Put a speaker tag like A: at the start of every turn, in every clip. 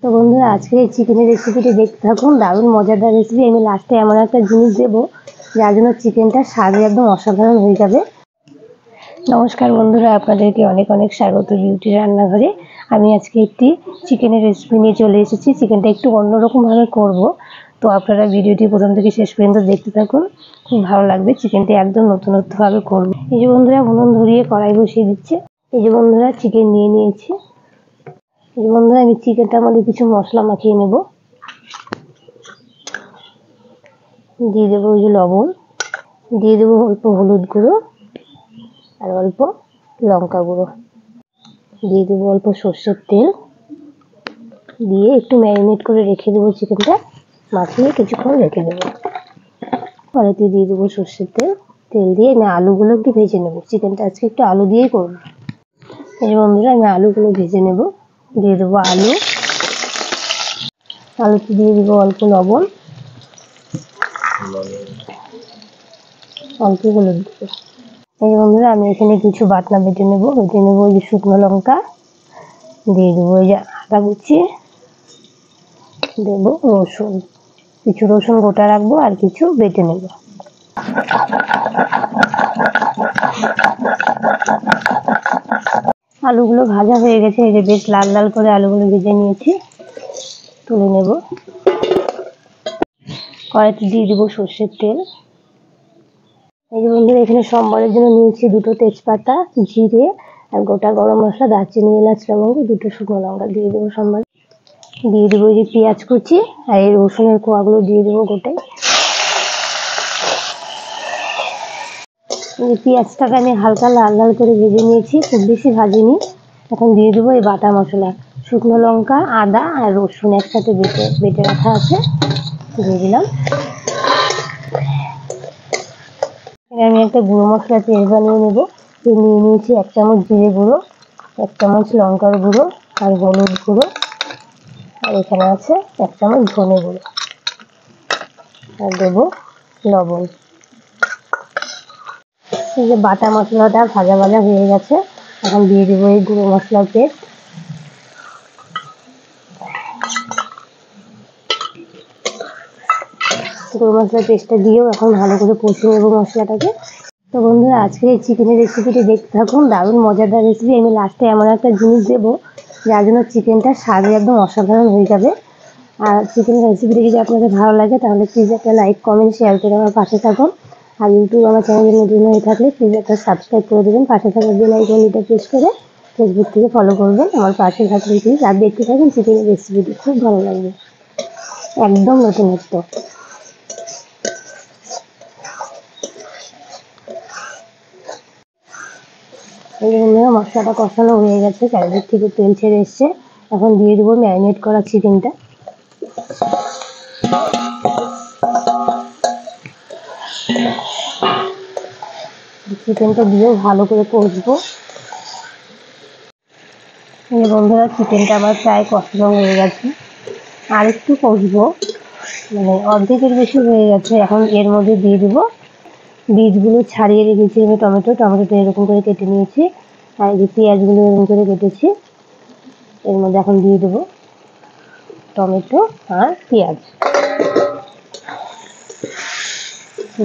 A: তো বন্ধুরা আজকের এই চিকেনের রেসিপিটি দেখতে থাকুন, দারুণ মজাদার রেসিপি। আমি লাস্টে এমন একটা জিনিস দেবো যার জন্য চিকেনটা স্বাদে একদম অসাধারণ হয়ে যাবে। নমস্কার বন্ধুরা, আপনাদেরকে অনেক অনেক স্বাগত বিউটি রান্নাঘরে। আমি আজকে একটি চিকেনের রেসিপি নিয়ে চলে এসেছি। চিকেনটা একটু অন্যরকমভাবে করব, তো আপনারা ভিডিওটি প্রথম থেকে শেষ পর্যন্ত দেখতে থাকুন, খুব ভালো লাগবে। চিকেনটা একদম নতুনত্বভাবে করব। এই যে বন্ধুরা, উনুন ধরিয়ে কড়াই বসিয়ে দিচ্ছে। এই যে বন্ধুরা, চিকেন নিয়ে নিয়েছি। এই যে বন্ধুরা, আমি চিকেনটার মধ্যে কিছু মশলা মাখিয়ে নেব। দিয়ে দেবো ওই যে লবণ, দিয়ে দেবো অল্প হলুদ গুঁড়ো আর অল্প লঙ্কা গুঁড়ো, দিয়ে দেবো অল্প সর্ষের তেল, দিয়ে একটু ম্যারিনেট করে রেখে দেবো। চিকেনটা মাখিয়ে কিছুক্ষণ রেখে দেবো। কড়াইতে দিয়ে দেবো সর্ষের তেল, তেল দিয়ে আমি আলুগুলো একটু ভেজে নেবো। চিকেনটা আজকে একটু আলু দিয়েই করবো। এই বন্ধুরা, আমি আলুগুলো ভেজে নেব। দিয়ে দেবো আলুতে দিয়ে দেবো অল্প লবণ, অল্প হলুদ দেবো। এই বন্ধুরা, আমি এখানে কিছু বাটনা বেটে নেবো। ওই যে শুকনো লঙ্কা, দিয়ে দেবো ওই যে আদা কুচি, দেবো রসুন, কিছু রসুন গোটা রাখবো আর কিছু বেটে নেব। আলুগুলো ভাজা হয়ে গেছে, এই যে বেশ লাল লাল করে আলুগুলো ভেজে নিয়েছি, তুলে নেব। কড়াইতে দিয়ে দেবো সর্ষের তেল। এই যে বন্ধুরা, এখানে সম্বরের জন্য নিয়েছি 2টো তেজপাতা, জিরে আর গোটা গরম মশলা, দারচিনি, এলাচ, লবঙ্গ, 2টো শুকনো লঙ্কা দিয়ে দেবো সম্বর। দিয়ে দেবো এই যে পেঁয়াজ কুচি আর এই রসুনের কোয়াগুলো দিয়ে দেবো গোটাই। এই পেঁয়াজটাকে আমি হালকা লাল লাল করে ভেজে নিয়েছি, খুব বেশি ভাজিনি। এখন দিয়ে দেবো এই বাটা মশলা, শুকনো লঙ্কা, আদা আর রসুন একসাথে বেটে রাখা আছে, দিয়ে দিলাম। আমি একটা গুঁড়ো মশলা পেস্ট বানিয়ে নেবো। নিয়ে নিয়েছি 1 চামচ জিরে গুঁড়ো, 1 চামচ লঙ্কার গুঁড়ো আর হলুদ গুঁড়ো, আর এখানে আছে 1 চামচ ধনে গুঁড়ো, আর দেবো লবণ। এই যে বাটা মশলাটা ভাজা ভাজা হয়ে গেছে, এখন দিয়ে দেবো এই গুঁড়ো মশলার পেস্ট। গুঁড়ো মশলার পেস্টটা দিয়েও এখন ভালো করে কষিয়ে নেবো মশলাটাকে। তো বন্ধুরা, আজকের এই চিকেনের রেসিপিটি দেখতে থাকুন, দারুণ মজাদার রেসিপি। আমি লাস্টে এমন একটা জিনিস দেবো যার জন্য চিকেনটা স্বাদে একদম অসাধারণ হয়ে যাবে। আর চিকেন রেসিপিটি যদি আপনাদের ভালো লাগে তাহলে প্লিজ একটা লাইক, কমেন্ট, শেয়ার করে আমার পাশে থাকুন। আর ইউটিউব আমার চ্যানেলে নতুন হয়ে থাকলে প্লিজ একটা সাবস্ক্রাইব করে দেবেন। পাশে থাকা বেল আইকনটা প্রেস করে ফেসবুক থেকে ফলো করবেন, আমার পাশে থাকবেন প্লিজ। আর দেখতে থাকুন চিকেনের রেসিপিটি, খুব ভালো লাগবে, একদম নতুনত্ব। এই জন্য মশলাটা কষানো হয়ে গেছে, চারিদিক থেকে তেল ছেড়ে এসছে। এখন দিয়ে দেবো ম্যারিনেট করা চিকেনটা। চিকেনটা দিয়েও ভালো করে কষবো। এই বন্ধুরা, চিকেনটা আমার প্রায় কষানো হয়ে গেছে, আর একটু কষবো, মানে অর্ধেকের বেশি হয়ে গেছে। এখন এর মধ্যে দিয়ে দেবো বীজগুলো ছাড়িয়ে রেখেছি আমি, টমেটোটা এরকম করে কেটে নিয়েছি, আর এই যে পেঁয়াজগুলো এরকম করে কেটেছি। এর মধ্যে এখন দিয়ে দেবো টমেটো আর পেঁয়াজ,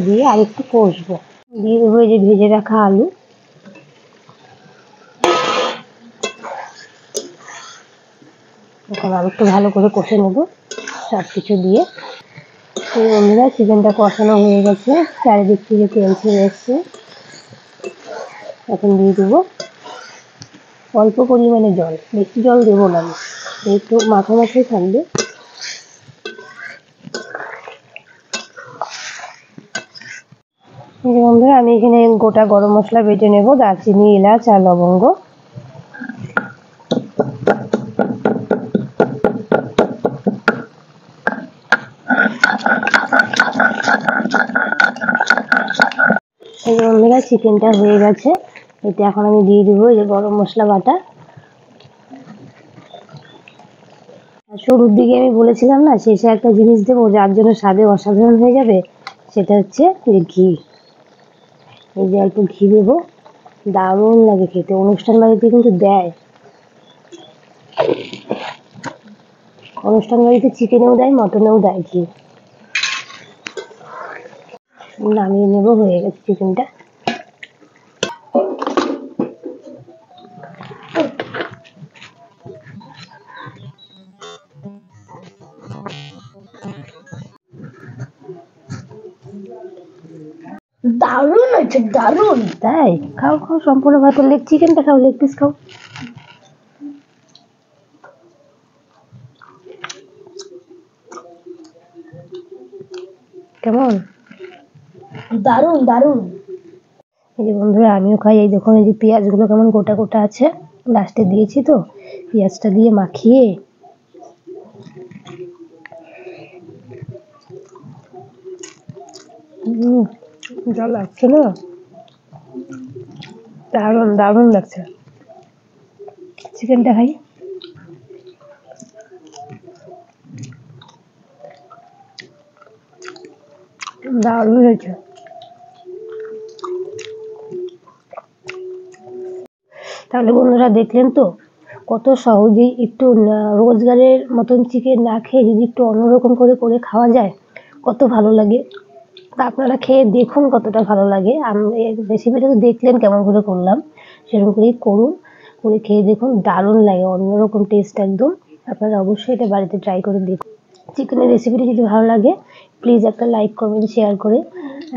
A: দিয়ে আর একটু কষবো। দিয়ে দেবো এই যে ভেজে রাখা আলু, এখন আর একটু ভালো করে কষে নেবো সব কিছু দিয়ে। এই বন্ধুরা, চিকেনটা কষানো হয়ে গেছে, চারিদিক থেকে তেল ছেড়ে এসছে। এখন দিয়ে দেবো অল্প পরিমাণে জল, বেশি জল দেবো না, একটু মাখামাখি থাকবে। এই বন্ধুরা, আমি এখানে গোটা গরম মশলা বেটে নেব, দারচিনি, এলাচ আর লবঙ্গ। এই বন্ধুরা, চিকেনটা হয়ে গেছে, এতে এখন আমি দিয়ে দেবো এই যে গরম মশলা বাটা। শুরুর দিকে আমি বলেছিলাম না, শেষে একটা জিনিস দেবো যার জন্য স্বাদে অসাধারণ হয়ে যাবে, সেটা হচ্ছে ঘি। এই যে অল্প ঘি দেবো, দারুণ লাগে খেতে, অনুষ্ঠান বাড়িতে কিন্তু দেয়। অনুষ্ঠান বাড়িতে চিকেনেও দেয়, মটনেও দেয় ঘি। নামিয়ে নেব, হয়ে গেছে চিকেনটা। দারুণ হয়েছে, দারুণ। তাই খাও খাও, সম্পূর্ণ ভাতের লেগ চিকেনটা খাও, লেগ পিস খাও। কেমন? দারুণ দারুণ। এই যে বন্ধুরা আমিও খাই। এই দেখুন, এই যে পেঁয়াজগুলো কেমন গোটা গোটা আছে, লাস্টে দিয়েছি তো, পেঁয়াজটা দিয়ে মাখিয়ে যা লাগছে না, দারুণ দারুণ লাগছে। চিকেনটা খাই। দারুণ হয়েছে। তাহলে বন্ধুরা দেখলেন তো, কত সহজেই একটু রোজগারের মতন চিকেন না খেয়ে যদি একটু অন্যরকম করে করে খাওয়া যায়, কত ভালো লাগে। তা আপনারা খেয়ে দেখুন কতটা ভালো লাগে। আমি রেসিপিটা তো দেখলেন কেমন করে করলাম, সেরকম করেই করুন, করে খেয়ে দেখুন, দারুণ লাগে, অন্যরকম টেস্ট একদম। আপনারা অবশ্যই এটা বাড়িতে ট্রাই করে দেখুন। চিকেনের রেসিপিটি যদি ভালো লাগে প্লিজ একটা লাইক কমেন্ট শেয়ার করে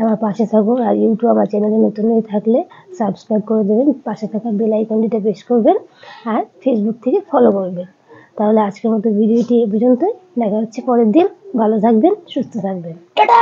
A: আমার পাশে থাকুন। আর ইউটিউব আমার চ্যানেলে নতুন হয়ে থাকলে সাবস্ক্রাইব করে দেবেন, পাশে থাকা বেল আইকনটিতে প্রেস করবেন, আর ফেসবুক থেকে ফলো করবেন। তাহলে আজকের মতো ভিডিওটি এ পর্যন্তই। দেখা হচ্ছে পরের দিন। ভালো থাকবেন, সুস্থ থাকবেন। টাটা।